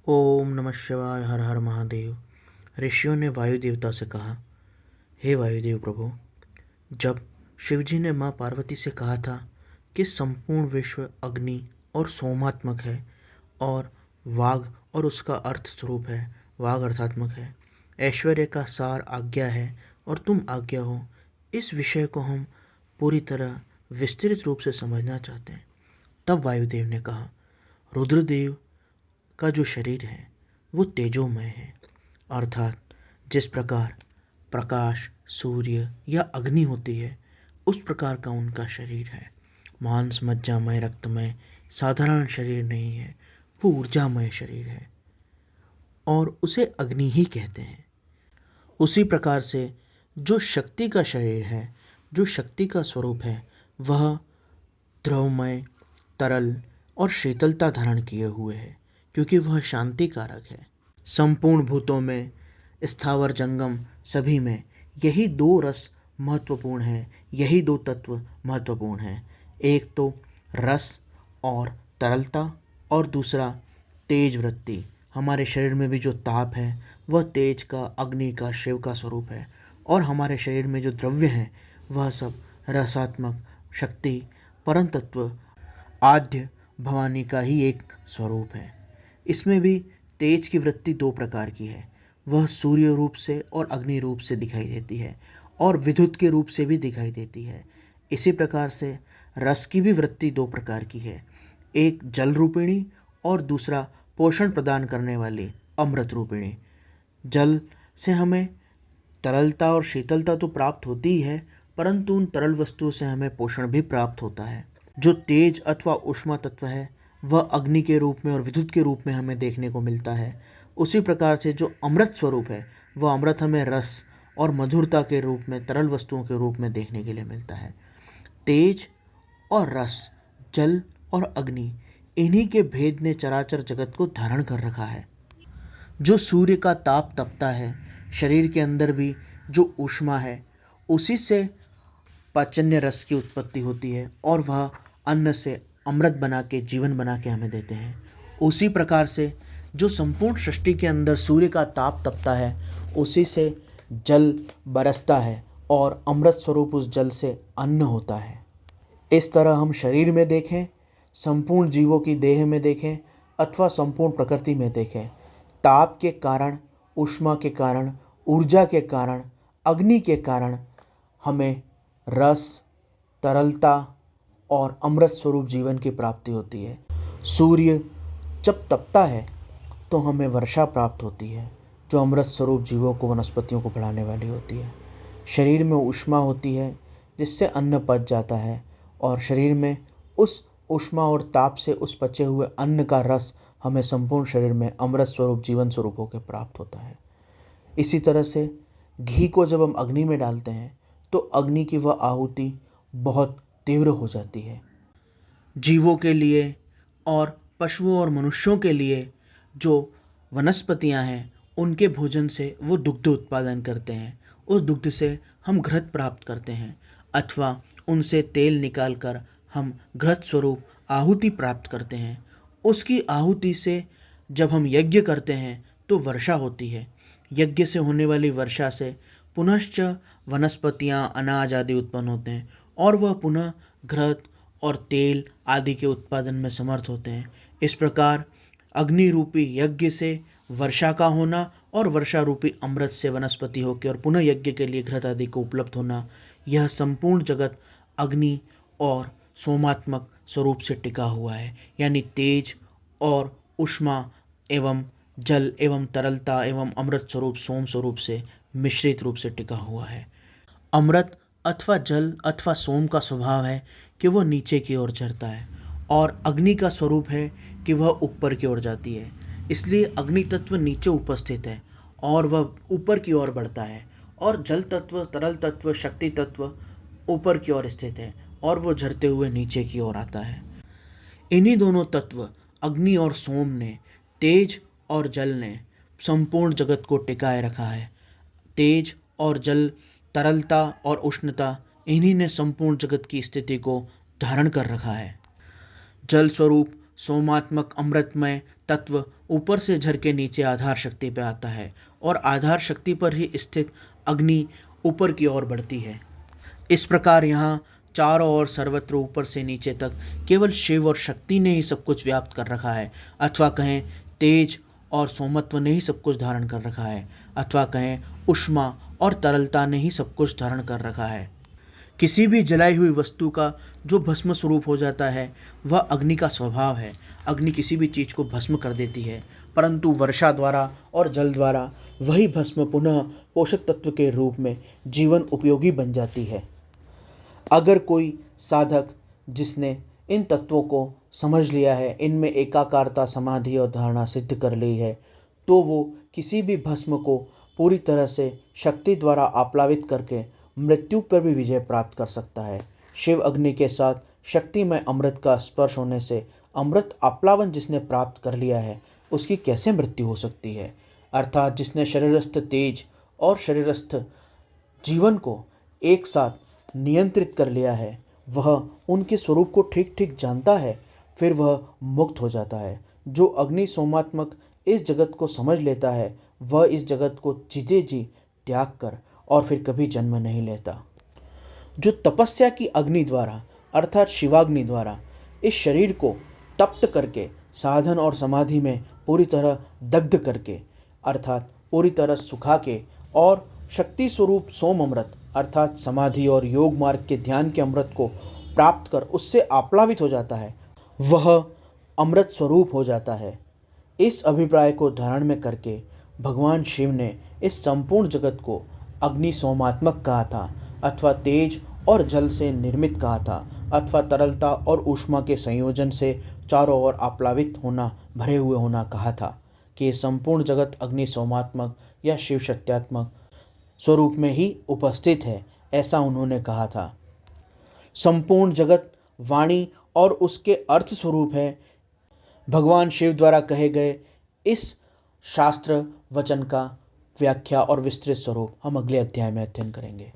ओम नमः शिवाय। हर हर महादेव। ऋषियों ने वायु देवता से कहा, हे वायुदेव प्रभु, जब शिवजी ने माँ पार्वती से कहा था कि संपूर्ण विश्व अग्नि और सोमात्मक है और वाघ और उसका अर्थ स्वरूप है, वाघ अर्थात्मक है, ऐश्वर्य का सार आज्ञा है और तुम आज्ञा हो, इस विषय को हम पूरी तरह विस्तृत रूप से समझना चाहते हैं। तब वायुदेव ने कहा, रुद्रदेव का जो शरीर है वो तेजोमय है, अर्थात जिस प्रकार प्रकाश, सूर्य या अग्नि होती है उस प्रकार का उनका शरीर है। मांस मज्जामय, रक्तमय साधारण शरीर नहीं है, वो ऊर्जामय शरीर है और उसे अग्नि ही कहते हैं। उसी प्रकार से जो शक्ति का शरीर है, जो शक्ति का स्वरूप है, वह द्रवमय, तरल और शीतलता धारण किए हुए है, क्योंकि वह शांति कारक है। संपूर्ण भूतों में, स्थावर जंगम सभी में यही दो रस महत्वपूर्ण हैं, यही दो तत्व महत्वपूर्ण हैं। एक तो रस और तरलता और दूसरा तेज वृत्ति। हमारे शरीर में भी जो ताप है वह तेज का, अग्नि का, शिव का स्वरूप है और हमारे शरीर में जो द्रव्य हैं वह सब रसात्मक, शक्ति, परम तत्व, आद्य भवानी का ही एक स्वरूप है। इसमें भी तेज की वृत्ति दो प्रकार की है, वह सूर्य रूप से और अग्नि रूप से दिखाई देती है और विद्युत के रूप से भी दिखाई देती है। इसी प्रकार से रस की भी वृत्ति दो प्रकार की है, एक जल रूपिणी और दूसरा पोषण प्रदान करने वाली अमृत रूपिणी। जल से हमें तरलता और शीतलता तो प्राप्त होती ही है, परंतु उन तरल वस्तुओं से हमें पोषण भी प्राप्त होता है। जो तेज अथवा ऊष्मा तत्व है वह अग्नि के रूप में और विद्युत के रूप में हमें देखने को मिलता है। उसी प्रकार से जो अमृत स्वरूप है वह अमृत हमें रस और मधुरता के रूप में, तरल वस्तुओं के रूप में देखने के लिए मिलता है। तेज और रस, जल और अग्नि, इन्हीं के भेद ने चराचर जगत को धारण कर रखा है। जो सूर्य का ताप तपता है, शरीर के अंदर भी जो ऊष्मा है उसी से पाचन्य रस की उत्पत्ति होती है और वह अन्न से अमृत बना के, जीवन बना के हमें देते हैं। उसी प्रकार से जो संपूर्ण सृष्टि के अंदर सूर्य का ताप तपता है उसी से जल बरसता है और अमृत स्वरूप उस जल से अन्न होता है। इस तरह हम शरीर में देखें, संपूर्ण जीवों की देह में देखें अथवा संपूर्ण प्रकृति में देखें, ताप के कारण, ऊष्मा के कारण, ऊर्जा के कारण, अग्नि के कारण हमें रस, तरलता और अमृत स्वरूप जीवन की प्राप्ति होती है। सूर्य जब तपता है तो हमें वर्षा प्राप्त होती है, जो अमृत स्वरूप जीवों को, वनस्पतियों को बढ़ाने वाली होती है। शरीर में ऊष्मा होती है जिससे अन्न पच जाता है और शरीर में उस ऊष्मा और ताप से उस पचे हुए अन्न का रस हमें संपूर्ण शरीर में अमृत स्वरूप, जीवन स्वरूप होकर प्राप्त होता है। इसी तरह से घी को जब हम अग्नि में डालते हैं तो अग्नि की वह आहुति बहुत तीव्र हो जाती है। जीवों के लिए और पशुओं और मनुष्यों के लिए जो वनस्पतियां हैं उनके भोजन से वो दुग्ध उत्पादन करते हैं, उस दुग्ध से हम घृत प्राप्त करते हैं अथवा उनसे तेल निकालकर हम घृत स्वरूप आहुति प्राप्त करते हैं। उसकी आहुति से जब हम यज्ञ करते हैं तो वर्षा होती है। यज्ञ से होने वाली वर्षा से पुनश्च वनस्पतियाँ, अनाज आदि उत्पन्न होते हैं और वह पुनः घृत और तेल आदि के उत्पादन में समर्थ होते हैं। इस प्रकार अग्नि रूपी यज्ञ से वर्षा का होना और वर्षा रूपी अमृत से वनस्पति होकर और पुनः यज्ञ के लिए घृत आदि को उपलब्ध होना, यह संपूर्ण जगत अग्नि और सोमात्मक स्वरूप से टिका हुआ है, यानी तेज और ऊष्मा एवं जल एवं तरलता एवं अमृत स्वरूप, सोम स्वरूप से मिश्रित रूप से टिका हुआ है। अमृत अथवा जल अथवा सोम का स्वभाव है कि वह नीचे की ओर झरता है और अग्नि का स्वरूप है कि वह ऊपर की ओर जाती है। इसलिए अग्नि तत्व नीचे उपस्थित है और वह ऊपर की ओर बढ़ता है और जल तत्व, तरल तत्व, शक्ति तत्व ऊपर की ओर स्थित है और वो झरते हुए नीचे की ओर आता है। इन्हीं दोनों तत्व, अग्नि और सोम ने, तेज और जल ने संपूर्ण जगत को टिकाए रखा है। तेज और जल, तरलता और उष्णता, इन्हीं ने संपूर्ण जगत की स्थिति को धारण कर रखा है। जल स्वरूप सोमात्मक अमृतमय तत्व ऊपर से झर के नीचे आधार शक्ति पे आता है और आधार शक्ति पर ही स्थित अग्नि ऊपर की ओर बढ़ती है। इस प्रकार यहाँ चारों ओर सर्वत्र ऊपर से नीचे तक केवल शिव और शक्ति ने ही सब कुछ व्याप्त कर रखा है, अथवा कहें तेज और सोमत्व ने ही सब कुछ धारण कर रखा है, अथवा कहें उष्मा और तरलता ने ही सब कुछ धारण कर रखा है। किसी भी जलाई हुई वस्तु का जो भस्म स्वरूप हो जाता है वह अग्नि का स्वभाव है। अग्नि किसी भी चीज़ को भस्म कर देती है, परंतु वर्षा द्वारा और जल द्वारा वही भस्म पुनः पोषक तत्व के रूप में जीवन उपयोगी बन जाती है। अगर कोई साधक जिसने इन तत्वों को समझ लिया है, इनमें एकाकारता, समाधि और धारणा सिद्ध कर ली है, तो वो किसी भी भस्म को पूरी तरह से शक्ति द्वारा आप्लावित करके मृत्यु पर भी विजय प्राप्त कर सकता है। शिव अग्नि के साथ शक्ति में अमृत का स्पर्श होने से अमृत आप्लावन जिसने प्राप्त कर लिया है उसकी कैसे मृत्यु हो सकती है। अर्थात जिसने शरीरस्थ तेज और शरीरस्थ जीवन को एक साथ नियंत्रित कर लिया है, वह उनके स्वरूप को ठीक ठीक जानता है, फिर वह मुक्त हो जाता है। जो अग्नि सोमात्मक इस जगत को समझ लेता है वह इस जगत को जीते जी त्याग कर और फिर कभी जन्म नहीं लेता। जो तपस्या की अग्नि द्वारा अर्थात शिवाग्नि द्वारा इस शरीर को तप्त करके साधन और समाधि में पूरी तरह दग्ध करके अर्थात पूरी तरह सुखा के और शक्ति स्वरूप सोम अमृत अर्थात समाधि और योग मार्ग के ध्यान के अमृत को प्राप्त कर उससे आप्लावित हो जाता है, वह अमृत स्वरूप हो जाता है। इस अभिप्राय को धारण में करके भगवान शिव ने इस संपूर्ण जगत को अग्नि सोमात्मक कहा था, अथवा तेज और जल से निर्मित कहा था, अथवा तरलता और ऊष्मा के संयोजन से चारों ओर आप्लावित होना, भरे हुए होना कहा था कि संपूर्ण जगत अग्नि सोमात्मक या शिव शक्त्यात्मक स्वरूप में ही उपस्थित है, ऐसा उन्होंने कहा था। संपूर्ण जगत वाणी और उसके अर्थ स्वरूप है। भगवान शिव द्वारा कहे गए इस शास्त्र वचन का व्याख्या और विस्तृत स्वरूप हम अगले अध्याय में अध्ययन करेंगे।